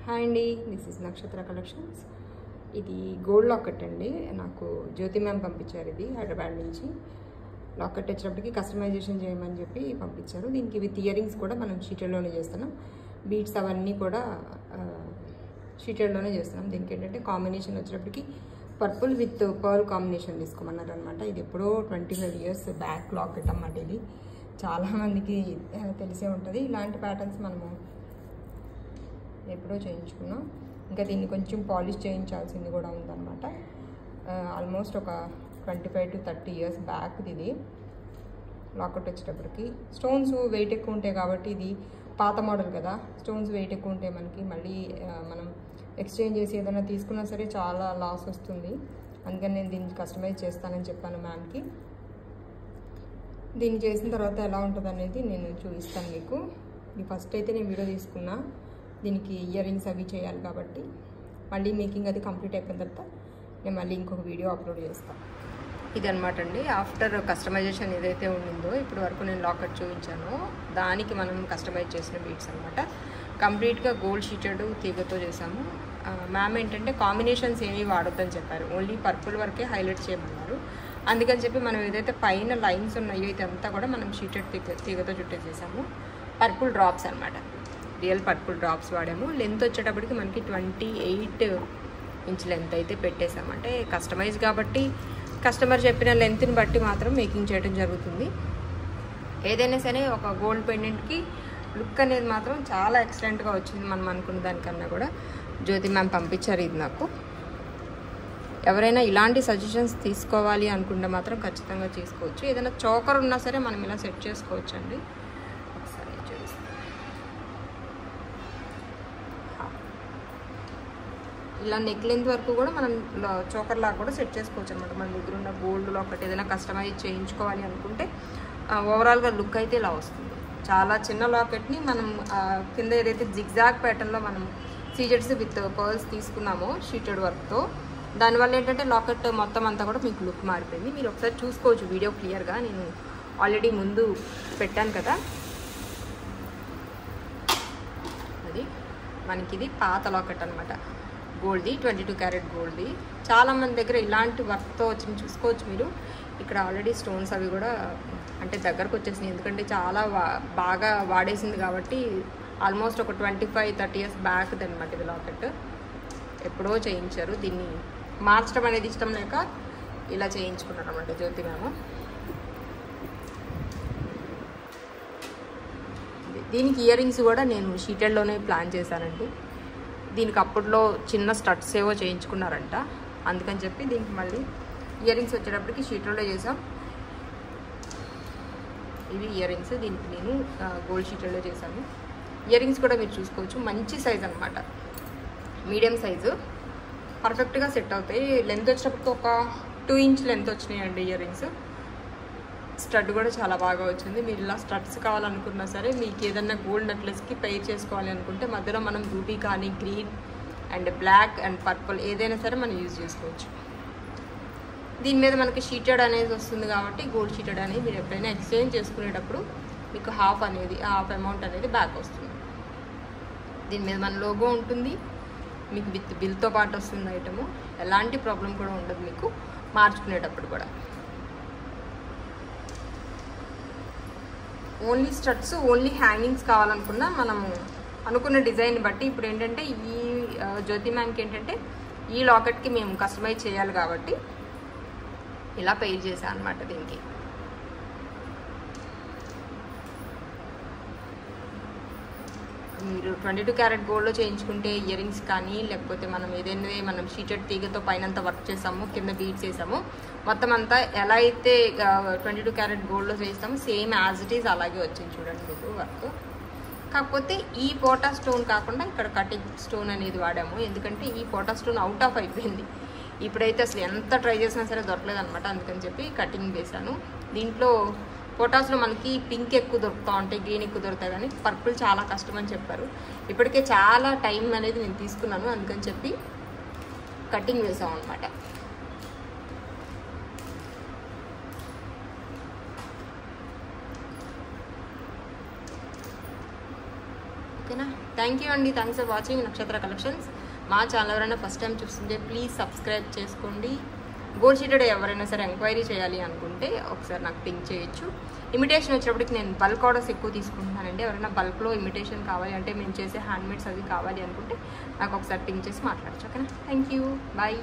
Hi అండి, this is నక్షత్ర collections. ఇది గోల్డ్ లాకెట్ అండి. నాకు జ్యోతి మ్యామ్ పంపించారు. ఇది హైదరాబాద్ నుంచి లాకెట్ వచ్చినప్పటికి కస్టమైజేషన్ చేయమని చెప్పి పంపించారు. దీనికి విత్ ఇయరింగ్స్ కూడా మనం షీటెడ్లోనే చేస్తున్నాం. బీట్స్ అవన్నీ కూడా షీటెడ్లోనే చేస్తున్నాం. దీనికి ఏంటంటే కాంబినేషన్ వచ్చినప్పటికి పర్పుల్ విత్ పర్ల్ కాంబినేషన్ తీసుకోమన్నారు అనమాట. ఇది ఎప్పుడో 25 years బ్యాక్ లాకెట్ అన్నమాట. ఇది చాలామందికి తెలిసే ఉంటుంది. ఇలాంటి ప్యాటర్న్స్ మనము ఎప్పుడో చేయించుకున్నాం. ఇంకా దీన్ని కొంచెం పాలిష్ చేయించాల్సింది కూడా ఉందన్నమాట. ఆల్మోస్ట్ ఒక 25 to 30 years బ్యాక్ ఇది లాకెట్ వచ్చేటప్పటికి. స్టోన్స్ వెయిట్ ఎక్కువ ఉంటాయి కాబట్టి ఇది పాత మోడల్ కదా. స్టోన్స్ వెయిట్ ఎక్కువ ఉంటే మనకి మళ్ళీ మనం ఎక్స్చేంజ్ చేసి ఏదైనా తీసుకున్నా సరే చాలా లాస్ వస్తుంది. అందుకని నేను దీన్ని కస్టమైజ్ చేస్తానని చెప్పాను మ్యామ్కి. దీన్ని చేసిన తర్వాత ఎలా ఉంటుంది అనేది నేను చూపిస్తాను మీకు. ఇది ఫస్ట్ అయితే నేను వీడియో తీసుకున్నా. దీనికి ఇయరింగ్స్ అవి చేయాలి కాబట్టి మళ్ళీ మేకింగ్ అది కంప్లీట్ అయిపోయిన తర్వాత నేను మళ్ళీ ఇంకొక వీడియో అప్లోడ్ చేస్తాను. ఇదనమాట అండి. ఆఫ్టర్ కస్టమైజేషన్ ఏదైతే ఉండిందో ఇప్పటి వరకు నేను లాకెట్ చూపించానో దానికి మనం కస్టమైజ్ చేసిన బీట్స్ అనమాట. కంప్లీట్గా గోల్డ్ షీటెడ్ తీగతో చేసాము. మ్యామ్ ఏంటంటే కాంబినేషన్స్ ఏమీ వాడొద్దని చెప్పారు. ఓన్లీ పర్పుల్ వరకే హైలైట్ చేయమన్నారు. అందుకని చెప్పి మనం ఏదైతే పైన లైన్స్ ఉన్నాయో ఇదంతా కూడా మనం షీటెడ్ తీగతో చుట్టేసేసాము. పర్పుల్ డ్రాప్స్ అనమాట. రియల్ పర్పుల్ డ్రాప్స్ వాడాము. లెంత్ వచ్చేటప్పటికి మనకి 28 inch లెంత్ అయితే పెట్టేసాము. అంటే కస్టమైజ్ కాబట్టి కస్టమర్ చెప్పిన లెంత్ని బట్టి మాత్రం మేకింగ్ చేయడం జరుగుతుంది. ఏదైనా సరే ఒక గోల్డ్ పెండెంట్కి లుక్ అనేది మాత్రం చాలా ఎక్సలెంట్గా వచ్చింది. మనం అనుకున్న దానికన్నా కూడా జ్యోతి మ్యామ్ పంపించారు ఇది నాకు. ఎవరైనా ఇలాంటి సజెషన్స్ తీసుకోవాలి అనుకుంటే మాత్రం ఖచ్చితంగా తీసుకోవచ్చు. ఏదైనా చోకర్ ఉన్నా సరే మనం ఇలా సెట్ చేసుకోవచ్చు అండి. ఒకసారి చూపిస్తాను. ఇలా నెక్ లెంత్ వరకు కూడా మనం చోకర్ లాగా కూడా సెట్ చేసుకోవచ్చు అనమాట. మన దగ్గర ఉన్న గోల్డ్ లాకెట్ ఏదైనా కస్టమైజ్ చేయించుకోవాలి అనుకుంటే ఓవరాల్గా లుక్ అయితే ఇలా వస్తుంది. చాలా చిన్న లాకెట్ని మనం కింద ఏదైతే జిగ్జాగ్ ప్యాటర్న్లో మనం సీజెట్స్ విత్ పర్ల్స్ తీసుకున్నామో షీటెడ్ వర్క్తో, దానివల్ల ఏంటంటే లాకెట్ మొత్తం అంతా కూడా మీకు లుక్ మారిపోయింది. మీరు ఒకసారి చూసుకోవచ్చు వీడియో క్లియర్గా. నేను ఆల్రెడీ ముందు పెట్టాను కదా. అది మనకి ఇది పాత లాకెట్ అనమాట. గోల్డ్ది 22 క్యారెట్ గోల్డ్ది. చాలామంది దగ్గర ఇలాంటి వర్క్తో వచ్చింది చూసుకోవచ్చు మీరు. ఇక్కడ ఆల్రెడీ స్టోన్స్ అవి కూడా అంటే దగ్గరకు వచ్చేసినాయి. ఎందుకంటే చాలా బాగా వాడేసింది కాబట్టి ఆల్మోస్ట్ ఒక 25-30 years బ్యాక్ అనమాట ఇది లాకెట్. ఎప్పుడో చేయించారు. దీన్ని మార్చడం అనేది ఇష్టం లేక ఇలా చేయించుకున్నారు అనమాట జ్యోతి మ్యామ్. దీనికి ఇయరింగ్స్ కూడా నేను షీటెడ్లోనే ప్లాన్ చేశానండి. దీనికి అప్పట్లో చిన్న స్టడ్స్ ఏవో చేయించుకున్నారంట. అందుకని చెప్పి దీనికి మళ్ళీ ఇయరింగ్స్ వచ్చేటప్పటికి షీటెడ్లో చేసాం. ఇవి ఇయరింగ్స్. దీనికి నేను గోల్డ్ షీటెడ్లో చేశాను. ఇయరింగ్స్ కూడా మీరు చూసుకోవచ్చు. మంచి సైజ్ అనమాట. మీడియం సైజు పర్ఫెక్ట్గా సెట్ అవుతాయి. లెంత్ వచ్చినప్పటికి ఒక 2 inch లెంత్ వచ్చినాయండి ఇయరింగ్స్. స్టడ్ కూడా చాలా బాగా వచ్చింది. మీరు ఇలా స్టడ్స్ కావాలనుకున్నా సరే మీకు ఏదన్నా గోల్డ్ నెక్లెస్కి పెయిర్ చేసుకోవాలి అనుకుంటే మధ్యలో మనం రూబీ కానీ green and black and purple ఏదైనా సరే మనం యూజ్ చేసుకోవచ్చు. దీని మీద మనకి షీటెడ్ అనేది వస్తుంది కాబట్టి గోల్డ్ షీటెడ్ అనేది మీరు ఎప్పుడైనా ఎక్స్చేంజ్ చేసుకునేటప్పుడు మీకు హాఫ్ అమౌంట్ అనేది బ్యాక్ వస్తుంది. దీని మీద మన లోగో ఉంటుంది. మీకు విత్ బిల్తో పాటు వస్తుంది ఐటము. ఎలాంటి ప్రాబ్లం కూడా ఉండదు మీకు మార్చుకునేటప్పుడు కూడా. ఓన్లీ స్టడ్స్ ఓన్లీ హ్యాంగింగ్స్ కావాలనుకున్నా మనము అనుకున్న డిజైన్ బట్టి ఇప్పుడు ఏంటంటే ఈ జ్యోతి మ్యామ్కి ఏంటంటే ఈ లాకెట్కి మేము కస్టమైజ్ చేయాలి కాబట్టి ఇలా పెయిర్ చేశాను అనమాట. దీనికి మీరు 22 క్యారెట్ గోల్డ్లో చేయించుకుంటే ఇయరింగ్స్ కానీ లేకపోతే మనం షీటెడ్ తీగతో పైనంతా వర్క్ చేసాము, కింద బీట్స్ చేసాము, మొత్తం అంతా ఎలా అయితే 22 క్యారెట్ గోల్డ్లో చేస్తాము సేమ్ యాజ్ ఇట్ ఈజ్ అలాగే వచ్చింది చూడండి మీకు వర్క్. కాకపోతే ఈ పోటా స్టోన్ కాకుండా ఇక్కడ కటింగ్ స్టోన్ అనేది వాడాము. ఎందుకంటే ఈ పోటా స్టోన్ అవుట్ ఆఫ్ అయిపోయింది. ఇప్పుడైతే అసలు ఎంత ట్రై చేసినా సరే దొరకలేదు అనమాట. అందుకని చెప్పి కటింగ్ వేసాను. దీంట్లో పోటాస్లో మనకి పింక్ ఎక్కువ దొరుకుతూ ఉంటాయి, గ్రీన్ ఎక్కువ దొరుకుతాయి, కానీ పర్పుల్ చాలా కష్టం అని చెప్పారు. ఇప్పటికే చాలా టైం అనేది నేను తీసుకున్నాను. అందుకని చెప్పి కటింగ్ వేసాం అనమాట. ఓకేనా. థ్యాంక్ యూ అండి. థ్యాంక్స్ ఫర్ వాచింగ్ నక్షత్ర కలెక్షన్స్. మా ఛానల్ ఎవరైనా ఫస్ట్ టైం చూస్తుంటే ప్లీజ్ సబ్స్క్రైబ్ చేసుకోండి. గోల్డ్ షీటెడ్ ఎవరైనా సరే ఎంక్వైరీ చేయాలి అనుకుంటే ఒకసారి నాకు పింక్ చేయొచ్చు. ఇమిటేషన్ వచ్చేటప్పటికి నేను బల్క్ ఆర్డర్స్ ఎక్కువ తీసుకుంటున్నానండి. ఎవరైనా బల్క్లో ఇమిటేషన్ కావాలి అంటే మేము చేసే హ్యాండ్మేడ్స్ అవి కావాలి అనుకుంటే నాకు ఒకసారి పింక్ చేసి మాట్లాడచ్చు. ఓకేనా? Thank you. బాయ్.